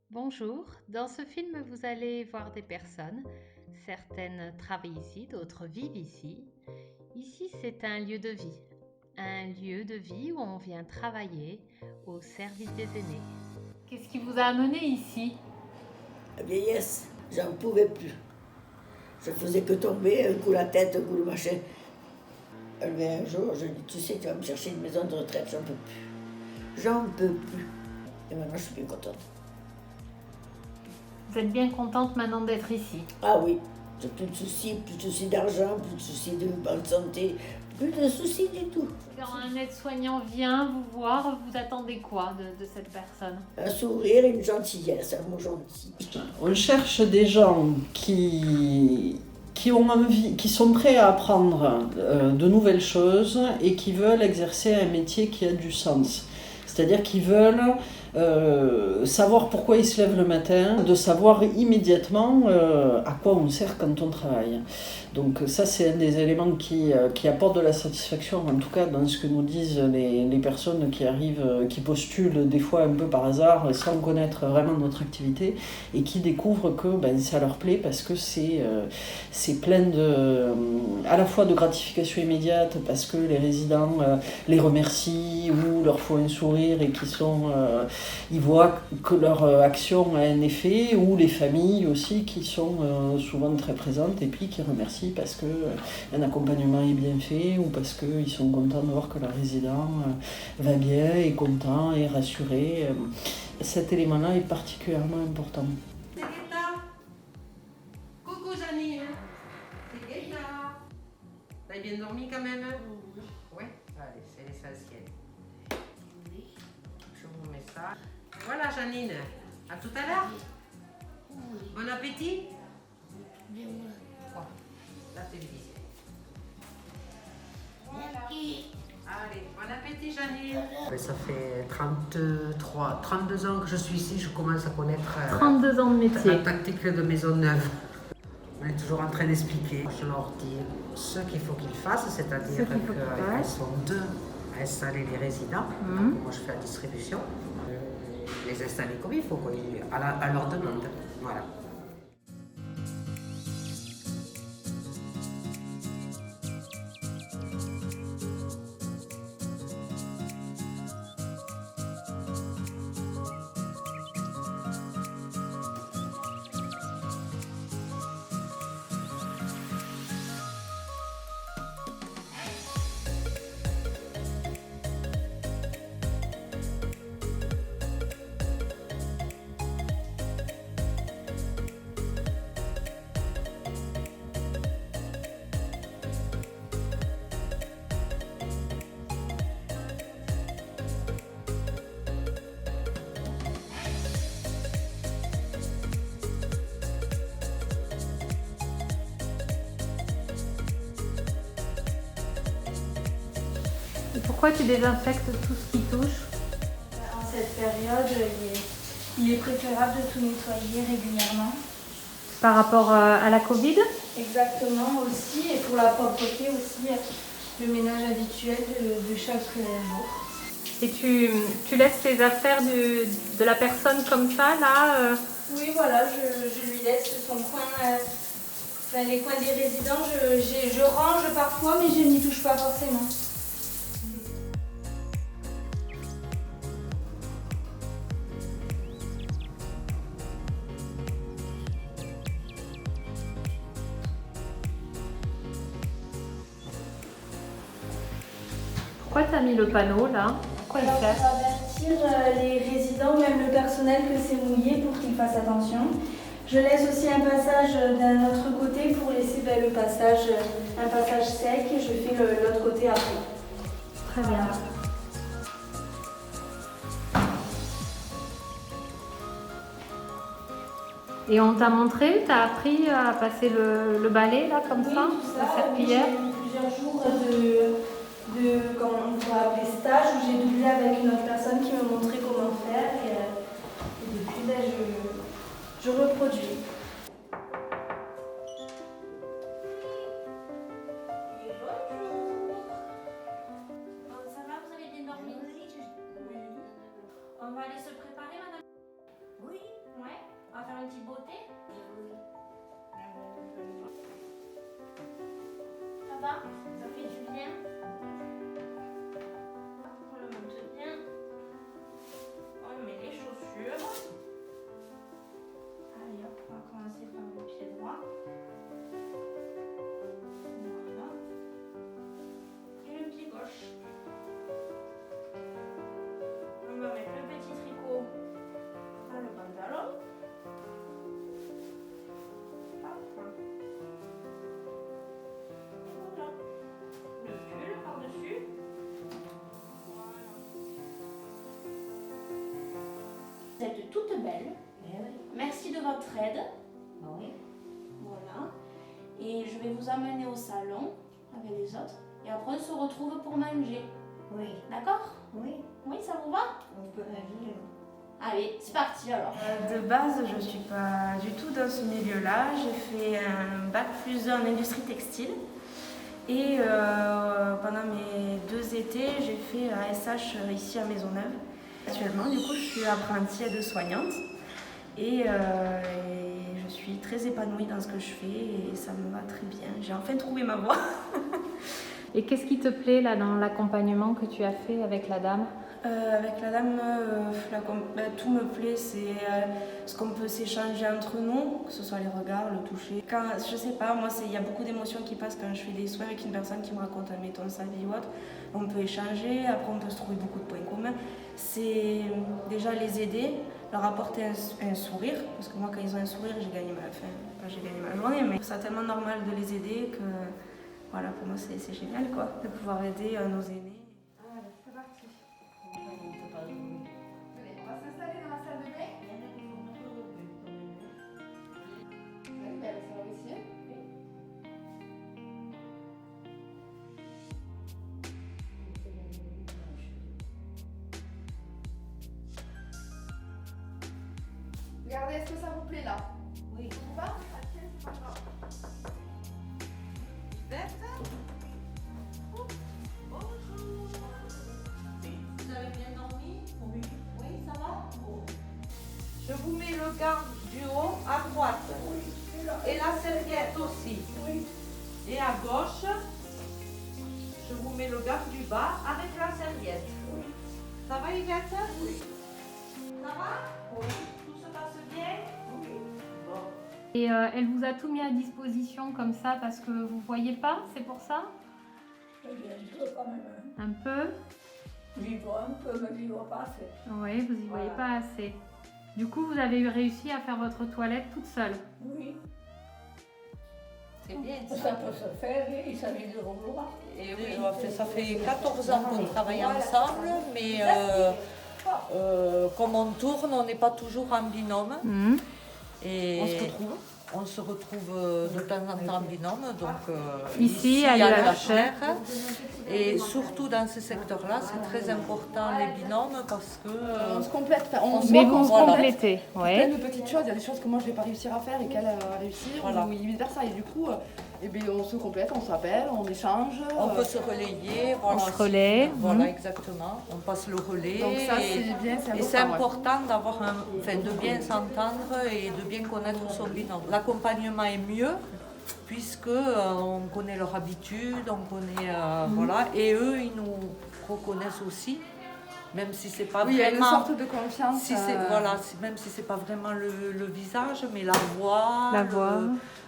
Bonjour, dans ce film vous allez voir des personnes. Certaines travaillent ici, d'autres vivent ici. Ici c'est un lieu de vie où on vient travailler au service des aînés. Qu'est-ce qui vous a amené ici? La vieillesse, j'en pouvais plus. Je faisais que tomber, un coup la tête, un coup le machin. Un jour, je dis, tu sais, tu vas me chercher une maison de retraite, j'en peux plus. J'en peux plus. Et maintenant, je suis bien contente. Vous êtes bien contente maintenant d'être ici? Ah oui, j'ai plus de soucis d'argent, plus de soucis de bonne santé, plus de soucis du tout. Quand un aide-soignant vient vous voir, vous attendez quoi de cette personne? Un sourire et une gentillesse, un mot gentil. On cherche des gens qui ont envie, qui sont prêts à apprendre de nouvelles choses et qui veulent exercer un métier qui a du sens. C'est-à-dire qu'ils veulent savoir pourquoi ils se lèvent le matin, de savoir immédiatement à quoi on sert quand on travaille. Donc ça, c'est un des éléments qui apporte de la satisfaction, en tout cas dans ce que nous disent les personnes qui arrivent, qui postulent des fois un peu par hasard, sans connaître vraiment notre activité, et qui découvrent que ça leur plaît parce que c'est plein à la fois de gratification immédiate, parce que les résidents les remercient ou leur font un sourire et ils voient que leur action a un effet, ou les familles aussi qui sont souvent très présentes et puis qui remercient parce qu'un accompagnement est bien fait ou parce qu'ils sont contents de voir que leur résident va bien, est content, est rassuré. Cet élément-là est particulièrement important. C'est Guetta. Coucou Janine. C'est Guetta. T'as bien dormi quand même? Oui. Allez, c'est l'essentiel. Je vous mets ça. Voilà Janine. À tout à l'heure. Bon appétit. Oh, la télévision. Voilà. Allez, bon appétit Janine. Ça fait 32 ans que je suis ici, je commence à connaître 32 ans de métier. la tactique de Maisonneuve. On est toujours en train d'expliquer. Je leur dis ce qu'il faut qu'ils fassent, c'est-à-dire qu'elles sont deux à installer les résidents. Donc, moi je fais la distribution. Les installer comme il faut, quoi, à leur demande. Voilà. Et pourquoi tu désinfectes tout ce qui touche? En cette période, il est préférable de tout nettoyer régulièrement. Par rapport à la Covid? Exactement aussi, et pour la propreté aussi, le ménage habituel de chaque jour. Et tu laisses les affaires de la personne comme ça, là Oui, voilà, je lui laisse son coin, les coins des résidents, je range parfois, mais je n'y touche pas forcément. Pourquoi tu as mis le panneau, là? Pourquoi il Alors, sert? pour avertir les résidents, même le personnel, que c'est mouillé pour qu'ils fassent attention. Je laisse aussi un passage d'un autre côté pour laisser un passage sec, et je fais l'autre côté après. Très bien. Et on t'a montré, t'as appris à passer le balai, là, comme Oui, ça, tout ça. la Oui, serpillière? j'ai eu plusieurs jours comment on pourrait appeler stage, où j'ai doublé avec une autre personne qui me montrait comment faire, et depuis je reproduis. Ça va, vous avez bien dormi? Oui. On va aller se préparer, madame? Oui. belle. Merci de votre aide. Voilà. Et je vais vous amener au salon avec les autres. Et après, on se retrouve pour manger. Oui. D'accord? Oui. Oui, ça vous va? On peut manger. Allez, c'est parti alors. De base, je ne suis pas du tout dans ce milieu-là. J'ai fait un bac+2 en industrie textile. Et pendant mes 2 étés, j'ai fait ASH ici à Maisonneuve. Actuellement, du coup, je suis apprentie aide-soignante. Et je suis très épanouie dans ce que je fais et ça me va très bien. J'ai enfin trouvé ma voie. Et qu'est-ce qui te plaît là dans l'accompagnement que tu as fait avec la dame? Avec la dame, tout me plaît, c'est ce qu'on peut s'échanger entre nous, que ce soit les regards, le toucher. Quand, je sais pas, moi il y a beaucoup d'émotions qui passent quand je fais des soins avec une personne qui me raconte, admettons, sa vie ou autre. On peut échanger, après on peut se trouver beaucoup de points communs. C'est déjà les aider, leur apporter un sourire, parce que moi quand ils ont un sourire, j'ai gagné ma journée, mais c'est tellement normal de les aider que voilà, pour moi c'est génial quoi, de pouvoir aider nos aînés. Regardez, est-ce que ça vous plaît là? Oui. Ça vous va? Ok, c'est pas grave. Vous avez bien dormi? Oui. Oui, ça va? Je vous mets le gant du haut à droite. Et la serviette aussi. Et à gauche, je vous mets le gant du bas avec la serviette. Ça va, Yvette? Oui. Ça va? Oui. Tout se passe bien? Oui. Bon. Et elle vous a tout mis à disposition comme ça parce que vous voyez pas, c'est pour ça? Un peu quand même. Un peu? J'y vois un peu, mais j'y vois pas assez. Oui, vous y voyez pas assez. Du coup, vous avez réussi à faire votre toilette toute seule? Oui, C'est bien ça peut se faire, il s'agit de vouloir. Et oui, ça fait 14 ans qu'on travaille ensemble, mais comme on tourne, on n'est pas toujours en binôme. Et on se retrouve de temps en temps en binôme, donc Ici, à à l'UHR. Et surtout dans ce secteur-là, c'est très important les binômes parce que On se complète, on se Mais voit qu'on vous se vous complète. complétez, Plein ouais. de petites choses, il y a des choses que moi je vais pas réussir à faire et qu'elle va réussir, Voilà. ou vice versa. Et du coup, eh bien, on se complète, on s'appelle, on échange. on peut se relayer. Voilà, On se relaie. Voilà, exactement. On passe le relais. Donc ça et- c'est bien, c'est Et c'est important. important d'avoir de bien s'entendre et de bien connaître son binôme. L'accompagnement est mieux puisque on connaît leur habitude, on connaît voilà, et eux ils nous reconnaissent aussi, même si c'est pas Oui, il y a une vraiment. sorte de confiance. Si c'est voilà, même si c'est pas vraiment le visage, mais la voix, La voix.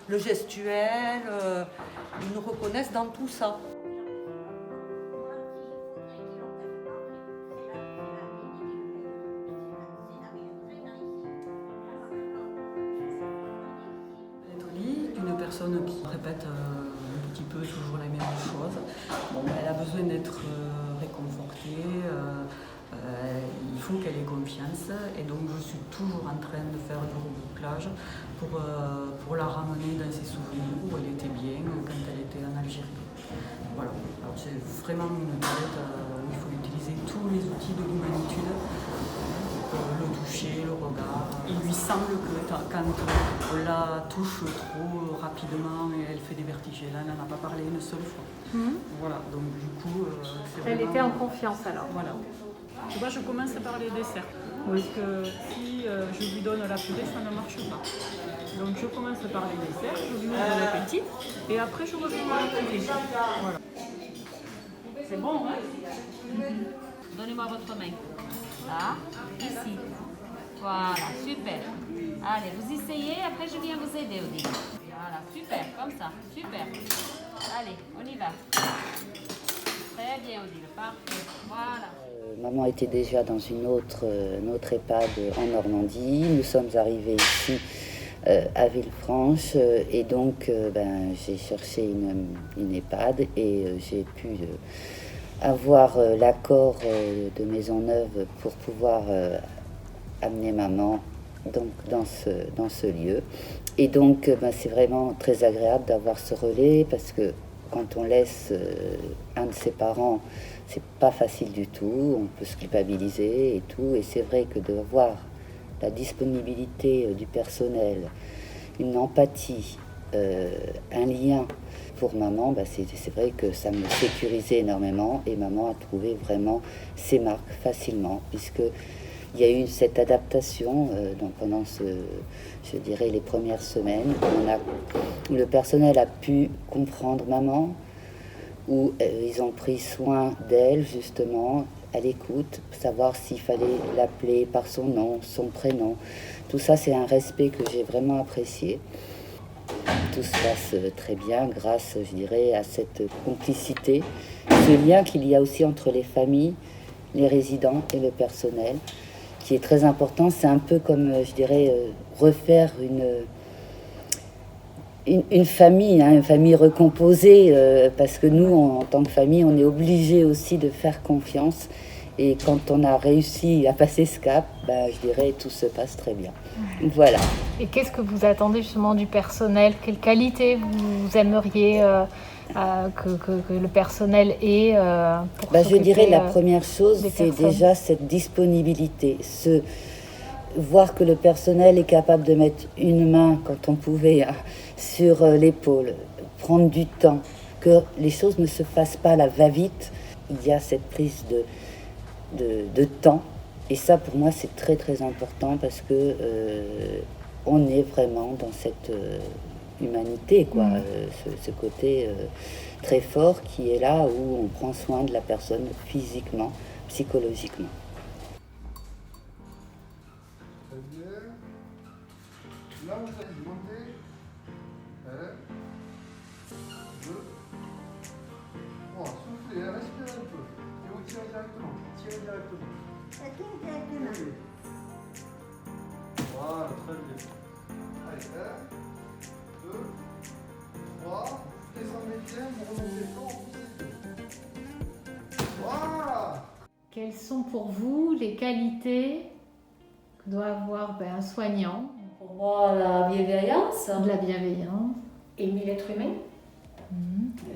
le gestuel, ils nous reconnaissent dans tout ça. Être au lit, une personne qui répète un petit peu toujours la même chose. Bon, elle a besoin d'être réconfortée, il faut qu'elle ait confiance et donc je suis toujours en train de faire du rebouclage pour la ramener dans ses souvenirs où elle était bien quand elle était en Algérie. Voilà, alors c'est vraiment une palette où il faut utiliser tous les outils de l'humanitude. Le toucher, le regard. Il lui semble que quand on la touche trop rapidement et elle fait des vertiges, là elle n'en a pas parlé une seule fois. Voilà, donc du coup, c'est Elle vraiment... était en confiance alors. Voilà. Tu vois, je commence par les desserts. Parce que si je lui donne la purée, ça ne marche pas. Donc je commence par les desserts, je lui ouvre l'appétit et après je reviens à la purée. Voilà. C'est bon, hein? Donnez-moi votre main. Là, ici. Voilà, super. Allez, vous essayez, après je viens vous aider, Odile. Voilà, super, comme ça, super. Allez, on y va. Très bien, Odile, parfait. Voilà. Maman était déjà dans une autre EHPAD en Normandie. Nous sommes arrivés ici à Villefranche et donc j'ai cherché une EHPAD et j'ai pu avoir l'accord de Maisonneuve pour pouvoir amener maman donc, dans ce lieu. Et donc, c'est vraiment très agréable d'avoir ce relais parce que quand on laisse un de ses parents, c'est pas facile du tout, on peut se culpabiliser et tout. Et c'est vrai que de voir la disponibilité du personnel, une empathie, un lien pour maman, c'est vrai que ça me sécurisait énormément et maman a trouvé vraiment ses marques facilement puisque il y a eu cette adaptation donc pendant je dirais les premières semaines où le personnel a pu comprendre maman, où ils ont pris soin d'elle justement à l'écoute, savoir s'il fallait l'appeler par son nom, son prénom. Tout ça, c'est un respect que j'ai vraiment apprécié. Tout se passe très bien grâce, je dirais, à cette complicité, ce lien qu'il y a aussi entre les familles, les résidents et le personnel, qui est très important. C'est un peu comme, je dirais, refaire une famille, une famille recomposée, parce que nous, en tant que famille, on est obligé aussi de faire confiance. Et quand on a réussi à passer ce cap, je dirais, tout se passe très bien. Voilà. Et qu'est-ce que vous attendez justement du personnel? Quelle qualité vous aimeriez que le personnel ait pour je dirais la première chose, c'est déjà cette disponibilité. Voir que le personnel est capable de mettre une main, quand on pouvait, sur l'épaule, prendre du temps, que les choses ne se fassent pas à la va-vite. Il y a cette prise de temps. Et ça, pour moi, c'est très, très important parce que on est vraiment dans cette humanité, quoi. Ce côté très fort qui est là où on prend soin de la personne physiquement, psychologiquement. Très bien. Là, vous allez demander 1, 2, 3. Soufflez, respirez un peu. Et vous tirez directement. Tirez directement. Oui. Voilà, très bien. Allez, 1, 2, 3. Vous descendez bien, vous remontez fort, vous poussez. Voilà. Quelles sont pour vous les qualités que doit avoir un soignant? Pour moi, la bienveillance. De la bienveillance. Aimer l'être humain.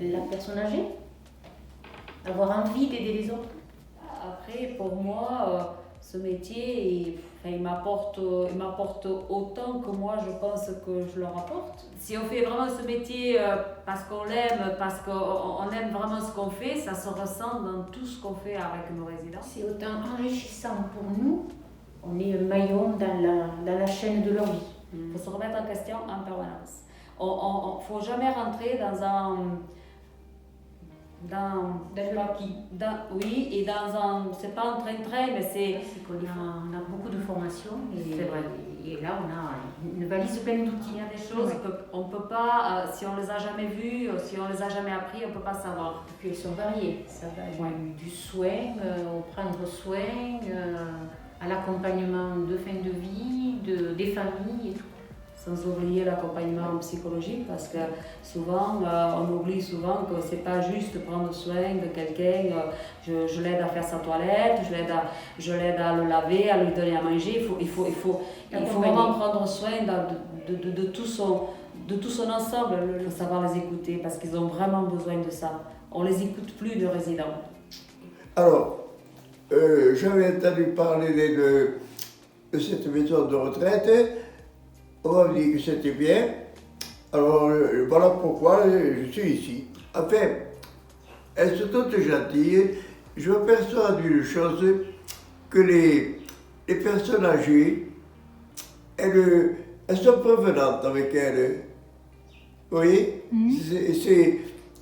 La personne âgée. Avoir envie d'aider les autres. Après, pour moi, ce métier, il m'apporte autant que moi, je pense que je leur apporte. Si on fait vraiment ce métier parce qu'on l'aime, parce qu'on aime vraiment ce qu'on fait, ça se ressent dans tout ce qu'on fait avec nos résidents. C'est autant enrichissant pour nous. On est un maillon dans la chaîne de leur vie. Il faut se remettre en question en permanence. On ne faut jamais rentrer dans un... oui, et dans un... C'est pas un train-train, mais c'est... On a beaucoup de formations. C'est vrai. Et là, on a une valise pleine d'outils. Il y a des choses qu'on ne peut pas... si on ne les a jamais vues, si on ne les a jamais appris, on ne peut pas savoir. Et puis elles sont variées. Ça va du soin, au prendre soin, à l'accompagnement de fin de vie, des familles et tout. Sans oublier l'accompagnement psychologique, parce que souvent, on oublie souvent que c'est pas juste prendre soin de quelqu'un, je l'aide à faire sa toilette, je l'aide à le laver, à lui donner à manger. Il faut vraiment prendre soin de tout son ensemble, le savoir les écouter, parce qu'ils ont vraiment besoin de ça. On les écoute plus de résidents. Alors, j'avais entendu parler de cette maison de retraite. On m'a dit que c'était bien. Alors voilà pourquoi je suis ici. Enfin, elles sont toutes gentilles. Je m'aperçois d'une chose, que les personnes âgées, elles sont prévenantes avec elles. Vous voyez,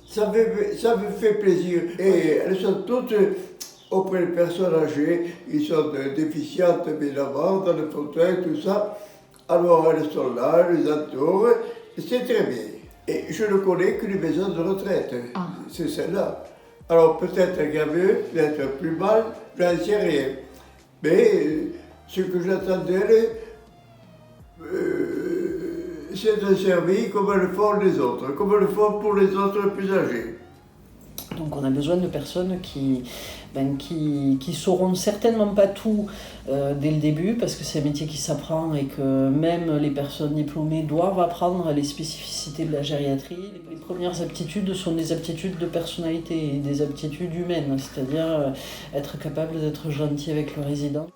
ça me fait plaisir. Et elles sont toutes auprès des personnes âgées, ils sont déficientes évidemment, dans le fauteuil, tout ça. Alors elles sont là, elles les entourent, c'est très bien. Et je ne connais qu'une maison de retraite, c'est celle-là. Alors peut-être qu'il y a mieux, peut-être plus mal, je n'en sais rien. Mais ce que j'attends d'elle, c'est de servir comme elles font les autres, comme elles font pour les autres plus âgés. Donc on a besoin de personnes qui sauront certainement pas tout dès le début, parce que c'est un métier qui s'apprend et que même les personnes diplômées doivent apprendre les spécificités de la gériatrie. Les premières aptitudes sont des aptitudes de personnalité, des aptitudes humaines, c'est-à-dire être capable d'être gentil avec le résident.